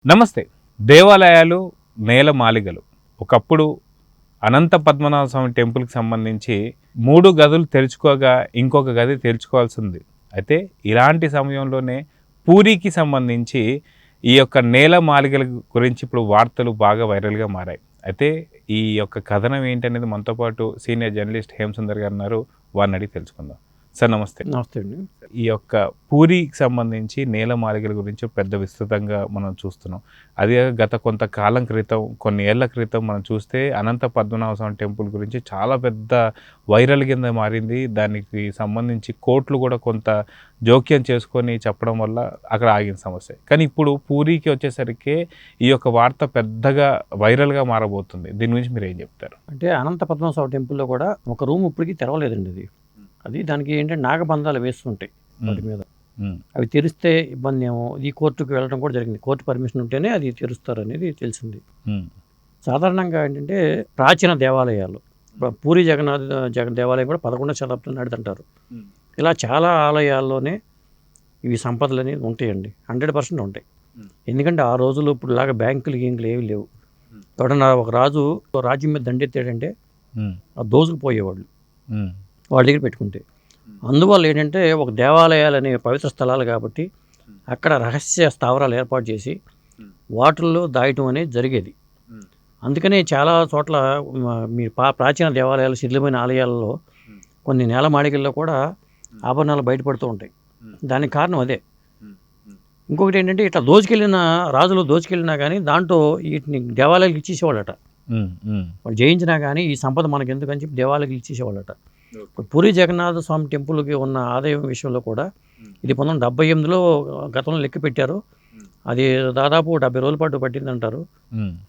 నమస్తే. దేవాలయాలు, నేలమాళిగలు ఒకప్పుడు అనంత పద్మనాభ స్వామి టెంపుల్కి సంబంధించి 3 గదులు తెరుచుకోగా ఇంకొక గది తెరుచుకోవాల్సింది. అయితే ఇలాంటి సమయంలోనే పూరికి సంబంధించి ఈ యొక్క నేలమాళిగల గురించి ఇప్పుడు వార్తలు బాగా వైరల్గా మారాయి. అయితే ఈ యొక్క కథనం ఏంటనేది మనతో పాటు సీనియర్ జర్నలిస్ట్ హేమసుందర్ గారు ఉన్నారు. వారిని అడిగి తెలుసుకుందాం. సార్ నమస్తే. నమస్తే అండి. ఈ యొక్క పూరికి సంబంధించి నేలమాళిగల గురించి పెద్ద విస్తృతంగా మనం చూస్తున్నాం. అది గత కొంతకాలం క్రితం, కొన్ని ఏళ్ల క్రితం మనం చూస్తే అనంత పద్మనాభ స్వామి టెంపుల్ గురించి చాలా పెద్ద వైరల్ కింద మారింది. దానికి సంబంధించి కోర్టులు కూడా కొంత జోక్యం చేసుకొని చెప్పడం వల్ల అక్కడ ఆగిన సమస్య. కానీ ఇప్పుడు పూరికి వచ్చేసరికి ఈ యొక్క వార్త పెద్దగా వైరల్గా మారబోతుంది. దీని గురించి మీరు ఏం చెప్తారు? అంటే అనంత పద్మనాభ స్వామి టెంపుల్లో కూడా ఒక రూమ్ ఇప్పటికీ తెరవలేదండి. అది దానికి ఏంటంటే నాగబంధాలు వేస్తుంటాయి వాటి మీద. అవి తెరిస్తే ఇబ్బంది ఏమో. ఈ కోర్టుకు వెళ్ళడం కూడా జరిగింది. కోర్టు పర్మిషన్ ఉంటేనే అది తెరుస్తారు అనేది తెలిసింది. సాధారణంగా ఏంటంటే ప్రాచీన దేవాలయాలు, పూరి జగన్నాథ దేవాలయం కూడా 11వ శతాబ్దం నాటిదంటారు. ఇలా చాలా ఆలయాల్లోనే ఇవి సంపదలు అనేవి ఉంటాయండి. 100% ఉంటాయి. ఎందుకంటే ఆ రోజుల్లో ఇప్పుడులాగా బ్యాంకులు ఏవి లేవు. ఎవడన్నా ఒక రాజు రాజ్యం మీద దండెత్తాడంటే దోసుకుపోయేవాళ్ళు వాళ్ళ దగ్గర పెట్టుకుంటే. అందువల్ల ఏంటంటే ఒక దేవాలయాలు అనే పవిత్ర స్థలాలు కాబట్టి అక్కడ రహస్య స్థావరాలు ఏర్పాటు చేసి వాటిల్లో దాయటం అనేది జరిగేది. అందుకనే చాలా చోట్ల మీరు ప్రాచీన దేవాలయాలు, శిథిలమైన ఆలయాలలో కొన్ని నేలమాళిగల్లో కూడా ఆభరణాలు బయటపడుతూ ఉంటాయి. దానికి కారణం అదే. ఇంకొకటి ఏంటంటే ఇట్లా రాజులు దోచుకెళ్ళినా కానీ దాంట్లో వీటిని దేవాలయాలకు ఇచ్చేసేవాళ్ళట. వాళ్ళు జయించినా కానీ ఈ సంపద మనకి ఎందుకని చెప్పి దేవాలయాలకు ఇచ్చేసేవాళ్ళట. పూరి జగన్నాథ స్వామి టెంపుల్కి ఉన్న ఆదాయం విషయంలో కూడా ఇది 1978లో గతంలో లెక్క పెట్టారు. అది దాదాపు 70 రోజుల పాటు పట్టిందంటారు.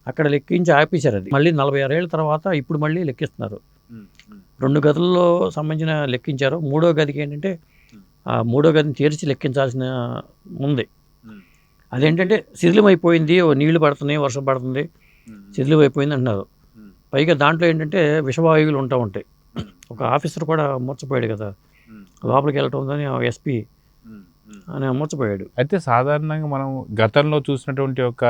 అక్కడ లెక్కించి ఆపేశారు. అది మళ్ళీ 46 ఏళ్ళ తర్వాత ఇప్పుడు మళ్ళీ లెక్కిస్తున్నారు. 2 గదుల్లో సంబంధించిన లెక్కించారు. 3వ గదికి ఏంటంటే ఆ 3వ గదిని తెరిచి లెక్కించాల్సిన ఉంది. అదేంటంటే శిథిలమైపోయింది, నీళ్లు పడుతున్నాయి, వర్షం పడుతుంది, శిథిలమైపోయింది అంటున్నారు. పైగా దాంట్లో ఏంటంటే విషవాయువులు ఉంటాయి. ఒక ఆఫీసర్ కూడా మూర్చపోయాడు కదా, లోపలికి వెళ్ళటం ఎస్పీ అని మూర్చపోయాడు. అయితే సాధారణంగా మనం గతంలో చూసినటువంటి ఒక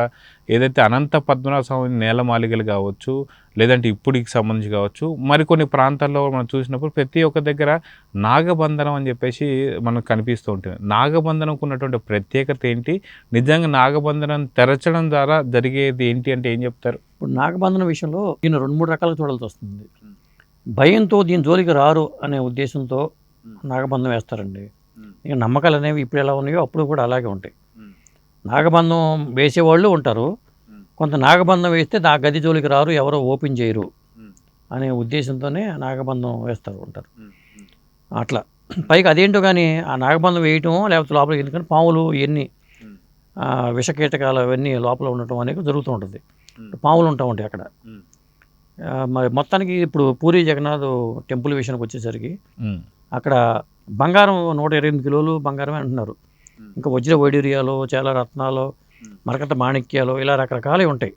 ఏదైతే అనంత పద్మనాభ స్వామి నేలమాళిగలు కావచ్చు, లేదంటే ఇప్పుడుకి సంబంధించి కావచ్చు, మరికొన్ని ప్రాంతాల్లో మనం చూసినప్పుడు ప్రతి ఒక్క దగ్గర నాగబంధనం అని చెప్పేసి మనకు కనిపిస్తూ ఉంటుంది. నాగబంధనంకు ఉన్నటువంటి ప్రత్యేకత ఏంటి? నిజంగా నాగబంధనం తెరచడం ద్వారా జరిగేది ఏంటి అంటే ఏం చెప్తారు? ఇప్పుడు నాగబంధనం విషయంలో దీన్ని 2-3 రకాలుగా చూడాల్సి వస్తుంది. భయంతో దీని జోలికి రారు అనే ఉద్దేశంతో నాగబంధం వేస్తారండి. ఇక నమ్మకాలు అనేవి ఇప్పుడు ఎలా ఉన్నాయో అప్పుడు కూడా అలాగే ఉంటాయి. నాగబంధం వేసేవాళ్ళు ఉంటారు. కొంత నాగబంధం వేస్తే ఆ గది జోలికి రారు, ఎవరో ఓపెన్ చేయరు అనే ఉద్దేశంతోనే నాగబంధం వేస్తారు ఉంటారు. అట్లా పైగా అదేంటో కానీ ఆ నాగబంధం వేయటం లేకపోతే లోపలికి ఎందుకంటే పాములు ఇవన్నీ విషకీటకాలు అవన్నీ లోపల ఉండటం అనేది జరుగుతూ ఉంటుంది. పాములు ఉంటాయి అక్కడ. మరి మొత్తానికి ఇప్పుడు పూరి జగన్నాథ్ టెంపుల్ విషయానికి వచ్చేసరికి అక్కడ బంగారం 128 కిలోలు బంగారమే అంటున్నారు. ఇంకా వజ్ర వైడూర్యాలు, చాలా రత్నాలు, మరకత మాణిక్యాలు, ఇలా రకరకాలే ఉంటాయి.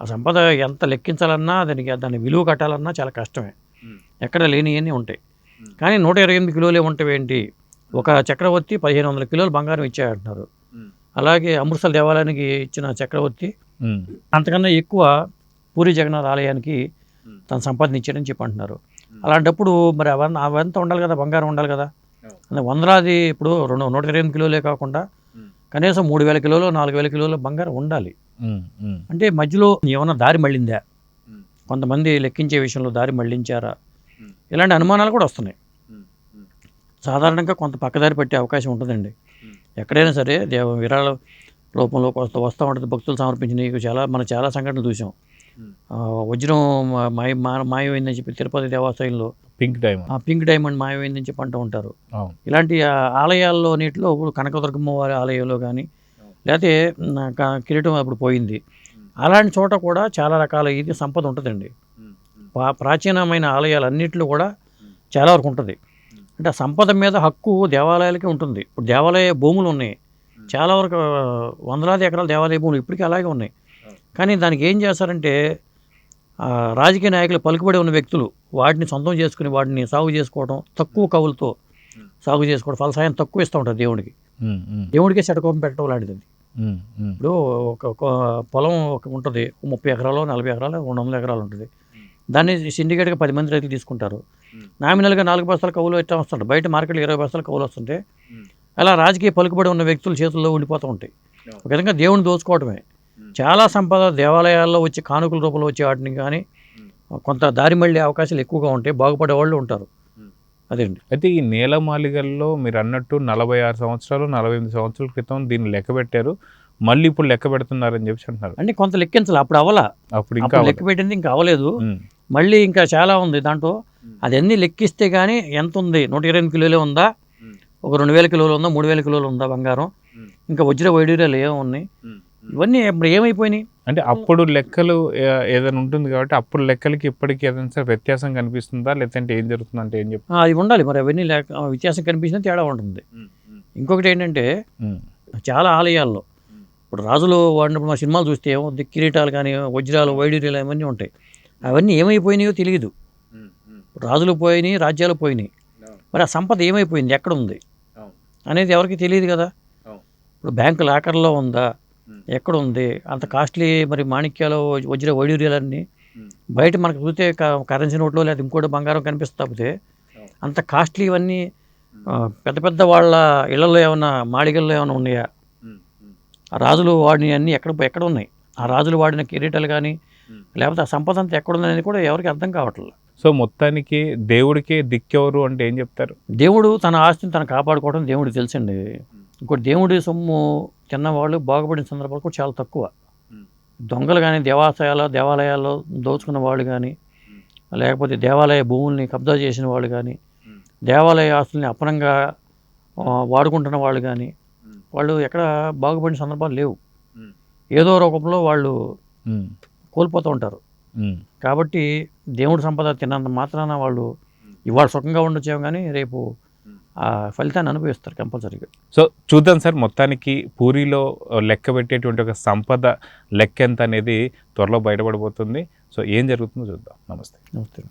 ఆ సంపద ఎంత లెక్కించాలన్నా దాని విలువ కట్టాలన్నా చాలా కష్టమే. ఎక్కడ లేనివన్నీ ఉంటాయి. కానీ 128 కిలోలే ఉంటావేంటి? ఒక చక్రవర్తి 1500 కిలోలు బంగారం ఇచ్చాయంటున్నారు. అలాగే అమృత్సర్ దేవాలయానికి ఇచ్చిన చక్రవర్తి అంతకన్నా ఎక్కువ పూరి జగన్నాథ్ ఆలయానికి తన సంపాదన ఇచ్చాడని చెప్పి అంటున్నారు. అలాంటప్పుడు మరి అవంతా ఉండాలి కదా, బంగారం ఉండాలి కదా. అంటే వందలాది, ఇప్పుడు 128 కిలోలే కాకుండా కనీసం 3000 కిలోలు 4000 కిలోల బంగారం ఉండాలి. అంటే మధ్యలో ఏమన్నా దారి మళ్ళిందా, కొంతమంది లెక్కించే విషయంలో దారి మళ్ళించారా, ఇలాంటి అనుమానాలు కూడా వస్తున్నాయి. సాధారణంగా కొంత పక్కదారి పట్టే అవకాశం ఉంటుందండి. ఎక్కడైనా సరే విరాళ రూపంలో వస్తూ ఉంటుంది. భక్తులు సమర్పించిన మనం చాలా సంఘటనలు చూసాం. వజ్రం మాయమైందని చెప్పి తిరుపతి దేవాలయంలో పింక్ డైమండ్ మాయమైందని చెప్పి అంటూ ఉంటారు. ఇలాంటి ఆలయాల్లో నీటిలో ఇప్పుడు కనకదుర్గమ్మ వారి ఆలయంలో కానీ, లేకపోతే కిరీటం అప్పుడు పోయింది. అలాంటి చోట కూడా చాలా రకాల ఇది సంపద ఉంటుందండి. ప్రాచీనమైన ఆలయాలన్నింటిలో కూడా చాలా వరకు ఉంటుంది. అంటే ఆ సంపద మీద హక్కు దేవాలయాలకే ఉంటుంది. ఇప్పుడు దేవాలయ భూములు ఉన్నాయి, చాలా వరకు వందలాది ఎకరాల దేవాలయ భూములు ఇప్పటికీ అలాగే ఉన్నాయి. కానీ దానికి ఏం చేస్తారంటే రాజకీయ నాయకులు, పలుకుబడి ఉన్న వ్యక్తులు వాటిని సొంతం చేసుకుని వాటిని సాగు చేసుకోవడం, తక్కువ కవులతో సాగు చేసుకోవడం, ఫలసాయం తక్కువ ఇస్తూ ఉంటారు దేవుడికి. దేవుడికే శటకోపం పెట్టడం లాంటిది. ఇప్పుడు ఒక పొలం ఉంటుంది, 30 ఎకరాలు 40 ఎకరాలు 200 ఎకరాలు ఉంటుంది. దాన్ని సిండికేట్గా 10 మంది రైతులు తీసుకుంటారు. నామినల్గా 4 బస్తాలు కవులు ఎట్లా వస్తుంటాయి, బయట మార్కెట్లో 20 బస్తాలు కవులు వస్తుంటే అలా రాజకీయ పలుకుబడి ఉన్న వ్యక్తుల చేతుల్లో ఉండిపోతూ ఉంటాయి. ఒక విధంగా దేవుని దోచుకోవడమే. చాలా సంపద దేవాలయాల్లో వచ్చి కానుకల రూపంలో వచ్చే వాటిని కానీ కొంత దారి మళ్ళీ అవకాశాలు ఎక్కువగా ఉంటాయి, బాగుపడే వాళ్ళు ఉంటారు. అదేండి. అయితే ఈ నేలమాళిగల్లో మీరు అన్నట్టు 46 సంవత్సరాలు 48 సంవత్సరాల క్రితం దీన్ని లెక్క పెట్టారు, మళ్ళీ ఇప్పుడు లెక్క పెడుతున్నారని చెప్పి అంటున్నారు. అంటే కొంత లెక్కించాలి, అప్పుడు అవ్వాల, అప్పుడు ఇంకా లెక్క పెట్టింది ఇంకా అవ్వలేదు, మళ్ళీ ఇంకా చాలా ఉంది దాంట్లో. అదన్నీ లెక్కిస్తే కానీ ఎంత ఉంది, 128 కిలోలే ఉందా, ఒక 2000 కిలోలు ఉందా, 3000 కిలోలు ఉందా బంగారం, ఇంకా వజ్ర వైడూర్యాలు ఏమున్నాయి, ఇవన్నీ ఇప్పుడు ఏమైపోయినాయి. అంటే అప్పుడు లెక్కలు ఏదైనా ఉంటుంది కాబట్టి అప్పుడు లెక్కలకి ఇప్పటికి ఏదైనా సరే వ్యత్యాసం కనిపిస్తుందా, లేదంటే ఏం జరుగుతుందంటే ఏం చెప్తా అది ఉండాలి మరి, అవన్నీ వ్యత్యాసం కనిపించిన తేడా ఉంటుంది. ఇంకొకటి ఏంటంటే చాలా ఆలయాల్లో ఇప్పుడు రాజులు వాడినప్పుడు మా సినిమాలు చూస్తే ఏమవుతుంది, కిరీటాలు కానీ వజ్రాలు వైడూర్యాలు అవన్నీ ఉంటాయి, అవన్నీ ఏమైపోయినాయో తెలియదు. రాజులు పోయినాయి, రాజ్యాలు పోయినాయి, మరి ఆ సంపద ఏమైపోయింది, ఎక్కడ ఉంది అనేది ఎవరికి తెలియదు కదా. ఇప్పుడు బ్యాంకు లాకర్లో ఉందా, ఎక్కడ ఉంది, అంత కాస్ట్లీ మరి మాణిక్యాలు వజ్ర వైడూర్యాలన్నీ బయట మనకు చూస్తే కరెన్సీ నోట్లో లేదా ఇంకోటి బంగారం కనిపిస్తుంది తప్పితే అంత కాస్ట్లీ ఇవన్నీ పెద్ద పెద్ద వాళ్ళ ఇళ్లలో ఏమైనా మాళిగల్లో ఏమైనా ఉన్నాయా, ఆ రాజులు వాడిని అన్నీ ఎక్కడ ఉన్నాయి, ఆ రాజులు వాడిన కిరీటాలు కానీ లేకపోతే ఆ సంపద అంతా ఎక్కడుంది అనేది కూడా ఎవరికి అర్థం కావట్లేదు. సో మొత్తానికి దేవుడికి దిక్కెవరు అంటే ఏం చెప్తారు? దేవుడు తన ఆస్తిని తను కాపాడుకోవడం దేవుడికి తెలుసండి. ఇంకోటి దేవుడి సొమ్ము తిన్నవాళ్ళు బాగుపడిన సందర్భాలు కూడా చాలా తక్కువ. దొంగలు కానీ దేవాలయాల్లో దోచుకున్న వాళ్ళు కానీ లేకపోతే దేవాలయ భూముల్ని కబ్జా చేసిన వాళ్ళు కానీ దేవాలయ ఆస్తుల్ని అపనంగా వాడుకుంటున్న వాళ్ళు కానీ వాళ్ళు ఎక్కడ బాగుపడిన సందర్భాలు లేవు. ఏదో రూపంలో వాళ్ళు కోల్పోతూ ఉంటారు. కాబట్టి దేవుడి సంపద తిన్నంత మాత్రాన వాళ్ళు ఇవాళ సుఖంగా ఉండొచ్చేమో కానీ రేపు ఆ ఫలితాన్ని అనుభవిస్తారు కంపల్సరీగా. సో చూద్దాం సార్, మొత్తానికి పూరిలో లెక్క పెట్టేటువంటి ఒక సంపద లెక్క ఎంత అనేది త్వరలో బయటపడిపోతుంది. సో ఏం జరుగుతుందో చూద్దాం. నమస్తే. నమస్తే.